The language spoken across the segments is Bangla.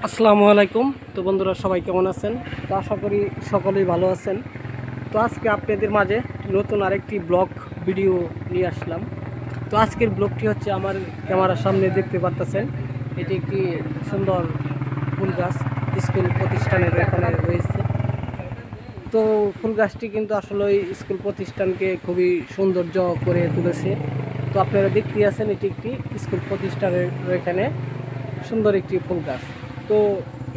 আসসালামু আলাইকুম। তো বন্ধুরা সবাই কেমন আছেন? তো আশা করি সকলেই ভালো আছেন। তো আজকে আপনাদের মাঝে নতুন আরেকটি ব্লগ ভিডিও নিয়ে আসলাম। তো আজকের ব্লগটি হচ্ছে আমার ক্যামেরার সামনে দেখতে পাচ্ছেন, এটি একটি সুন্দর ফুল গাছ স্কুল প্রতিষ্ঠানের এখানে রয়েছে। তো ফুল গাছটি কিন্তু আসলে স্কুল প্রতিষ্ঠানকে খুবই সৌন্দর্য করে তুলেছে। তো আপনারা দেখতেই আছেন, এটি একটি স্কুল প্রতিষ্ঠানের এখানে সুন্দর একটি ফুল গাছ। তো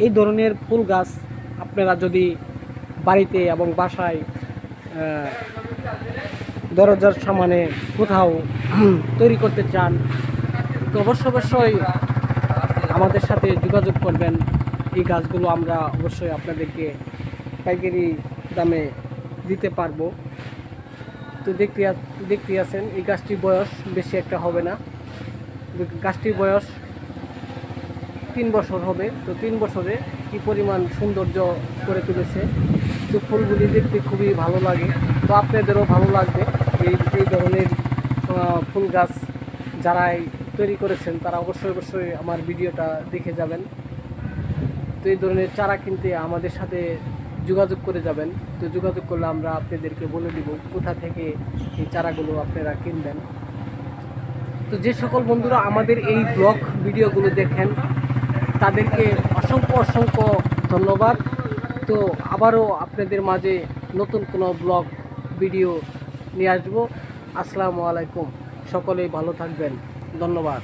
এই ধরনের ফুল গাছ আপনারা যদি বাড়িতে এবং বাসায় দরজার সামনে কোথাও তৈরি করতে চান, তো অবশ্যই আমাদের সাথে যোগাযোগ করবেন। এই গাছগুলো আমরা অবশ্যই আপনাদেরকে পাইকারি দামে দিতে পারবো। তো দেখতে আছেন, এই গাছটির বয়স বেশি একটা হবে না। গাছটির বয়স 3 বছর হবে। তো 3 বছরে কি পরিমাণ সৌন্দর্য করে তুলেছে। তো ফুলগুলি দেখতে খুবই ভালো লাগে। তো আপনাদেরও ভালো লাগবে এই ধরনের ফুল গাছ যারাই তৈরি করেছেন তারা অবশ্যই আমার ভিডিওটা দেখে যাবেন। তো এই ধরনের চারা কিনতে আমাদের সাথে যোগাযোগ করে যাবেন। তো যোগাযোগ করলে আমরা আপনাদেরকে বলে দিব কোথা থেকে এই চারাগুলো আপনারা কিনবেন। তো যে সকল বন্ধুরা আমাদের এই ব্লগ ভিডিওগুলো দেখেন তাদেরকে অসংখ্য ধন্যবাদ। তো আবারও আপনাদের মাঝে নতুন কোনো ব্লগ ভিডিও নিয়ে আসবো। আসসালামু আলাইকুম, সকলেই ভালো থাকবেন। ধন্যবাদ।